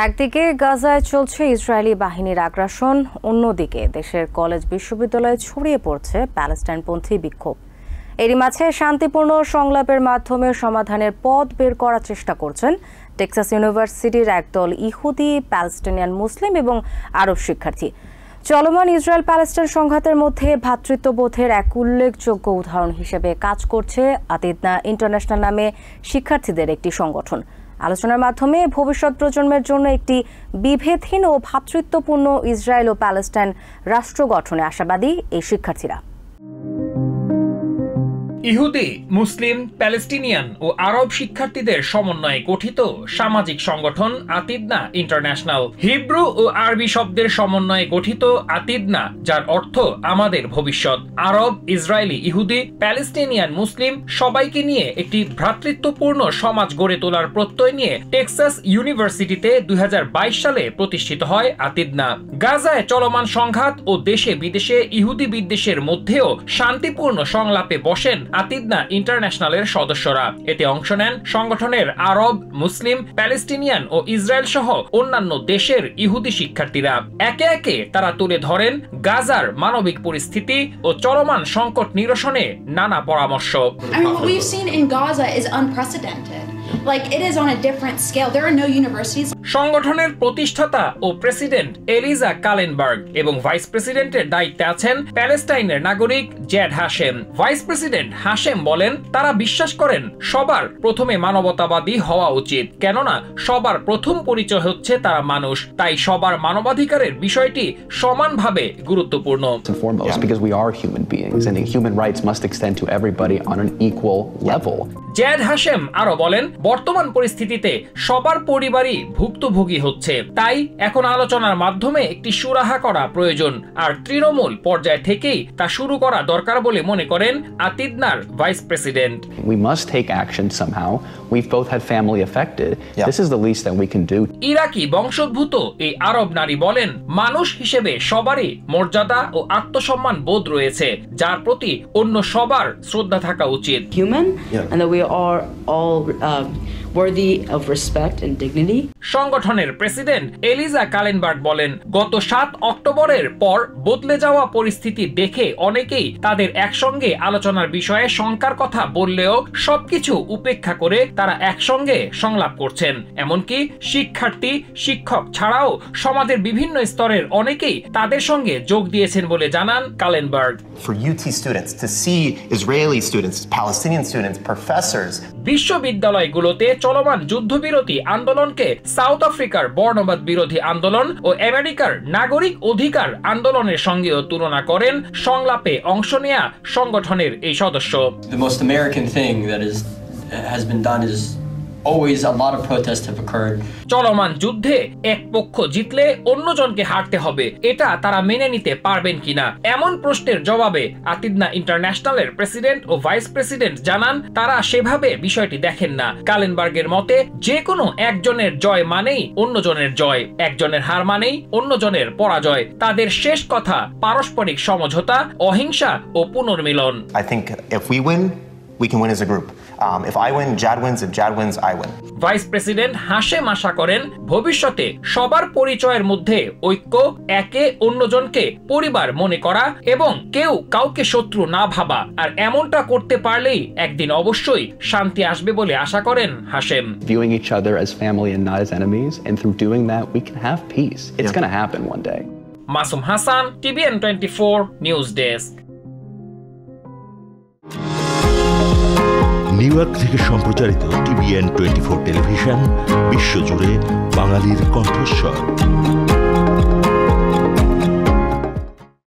একদিকে গাজায় চলছে ইসরায়েলি বাহিনীর আগ্রাসন, অন্যদিকে দেশের কলেজ বিশ্ববিদ্যালয়ে ছড়িয়ে পড়ছে প্যালেস্টাইনপন্থী বিক্ষোভ। এরই মাঝে শান্তিপূর্ণ সংলাপের মাধ্যমে সমাধানের পথ বের করার চেষ্টা করছেন টেক্সাস ইউনিভার্সিটির একদল ইহুদি, প্যালেস্টাইনিয়ান মুসলিম এবং আরব শিক্ষার্থী। চলমান ইসরায়েল প্যালেস্টাইন সংঘাতের মধ্যে ভ্রাতৃত্ববোধের এক উল্লেখযোগ্য উদাহরণ হিসেবে কাজ করছে আতিদনা ইন্টারন্যাশনাল নামে শিক্ষার্থীদের একটি সংগঠন। আলোচনার মাধ্যমে ভবিষ্যৎ প্রজন্মের জন্য একটি বিভেদহীন ও ভ্রাতৃত্বপূর্ণ ইসরায়েল ও প্যালেস্টাইন রাষ্ট্র গঠনে আশাবাদী এই শিক্ষার্থীরা। ইহুদি, মুসলিম, প্যালেস্টিনিয়ান ও আরব শিক্ষার্থীদের সমন্বয়ে গঠিত সামাজিক সংগঠন আতিদনা ইন্টারন্যাশনাল। হিব্রু ও আরবি শব্দের সমন্বয়ে গঠিত আতিদনা, যার অর্থ আমাদের ভবিষ্যৎ। আরব, ইসরায়েলি, ইহুদি, প্যালেস্টিনিয়ান, মুসলিম সবাইকে নিয়ে একটি ভ্রাতৃত্বপূর্ণ সমাজ গড়ে তোলার প্রত্যয় নিয়ে টেক্সাস ইউনিভার্সিটিতে 2022 সালে প্রতিষ্ঠিত হয় আতিদনা। গাজায় চলমান সংঘাত ও দেশে বিদেশে ইহুদি বিদ্বেষের মধ্যেও শান্তিপূর্ণ সংলাপে বসেন আতিদনা ইন্টারন্যাশনালের সদস্যরা। এতে অংশ নেন সংগঠনের আরব, মুসলিম, প্যালেস্টিনিয়ান ও ইসরায়েল সহ অন্যান্য দেশের ইহুদি শিক্ষার্থীরা। একে একে তারা তুলে ধরেন গাজার মানবিক পরিস্থিতি ও চলমান সংকট নিরসনে নানা পরামর্শ। What we've seen in Gaza is unprecedented. Like, it is on a different scale. There are no universities. সংগঠনের প্রতিষ্ঠাতা ও প্রেসিডেন্ট এলিজা কালেনবার্গ এবং ভাইস প্রেসিডেন্টের দায়িত্বে আছেন প্যালেস্টাইনের নাগরিক Z Hashem. Vice president Hashem বলেন, তারা বিশ্বাস করেন সবার প্রথমে মানবতাবাদী হওয়া উচিত, কেননা সবার প্রথম পরিচয় হচ্ছে তারা মানুষ, তাই সবার মানবাধিকারের বিষয়টি সমানভাবে গুরুত্বপূর্ণ। Because we are human beings and human rights must extend to everybody on an equal level. Z Hashem আরো বলেন, বর্তমান পরিস্থিতিতে সবার পরিবারই ভুক্তভোগী হচ্ছে, তাই এখন আলোচনার মাধ্যমে একটি সুরাহা করা প্রয়োজন, আর তৃণমূল পর্যায় থেকেই তা শুরু করা দরকার বলে মনে করেন আতিদনার vice president. We must take action somehow. We've both had family affected. This is the least that we can do. ইরাকি বংশোদ্ভূত এই আরব নারী বলেন, মানুষ হিসেবে সবারই মর্যাদা ও আত্মসম্মান বোধ রয়েছে, যার প্রতি অন্য সবার শ্রদ্ধা থাকা উচিত। Human and that we are all worthy of respect and dignity. সংগঠনের প্রেসিডেন্ট এলিজা কালেনবার্গ বলেন, গত 7 অক্টোবরের পর বদলে যাওয়া পরিস্থিতি দেখে অনেকেই তাদের একসঙ্গে আলোচনার বিষয়ে শঙ্কার কথা বললেও সবকিছু উপেক্ষা করে তারা একসঙ্গে সংলাপ করছেন। এমনকি শিক্ষার্থী, শিক্ষক ছাড়াও সমাজের বিভিন্ন স্তরের অনেকেই তাদের সঙ্গে যোগ দিয়েছেন বলে জানান কালেনবার্গ। For UT students to see Israeli students, Palestinian students, professors. বিশ্ববিদ্যালয়গুলোতে চলমান যুদ্ধবিরতি আন্দোলনকে সাউথ আফ্রিকার বর্ণবাদ বিরোধী আন্দোলন ও আমেরিকার নাগরিক অধিকার আন্দোলনের সঙ্গেও তুলনা করেন সংলাপে অংশ নেয়া সংগঠনের এই সদস্য। The most American thing that has been done is always a lot of protests have occurred. চলমান যুদ্ধে এক পক্ষ জিতলে অন্যজনকে হারতে হবে, এটা তারা মেনে নিতে পারবেন কিনা, এমন প্রশ্নের জবাবে আতিদনা ইন্টারন্যাশনালের প্রেসিডেন্ট ও ভাইস প্রেসিডেন্ট জানান তারা সেভাবে বিষয়টি দেখেন না। কালেনবার্গের মতে, যে কোনো একজনের জয় মানেই অন্যজনের জয়, একজনের হার মানেই অন্যজনের পরাজয়। তাদের শেষ কথা পারস্পরিক সমঝোতা, অহিংসা ও পুনর্মিলন। I think if we win, we can win as a group. If I win, Jad wins. If Jad wins, I win. Vice president Hashem আশা করেন ভবিষ্যতে সবার পরিচয়ের মধ্যে ঐক্য, একে অন্যজনকে পরিবার মনে করা এবং কেউ কাউকে শত্রু না ভাবা, আর এমনটা করতে পারলেই একদিন অবশ্যই শান্তি আসবে বলে আশা করেন Hashem. Viewing each other as family and not as enemies, and through doing that we can have peace. It's going to happen one day. Masum Hasan, TVN 24 news desk. New York থেকে সম্প্রচারিত TVN 24 টেলিভিশন বিশ্বজুড়ে বাঙালির কণ্ঠস্বর।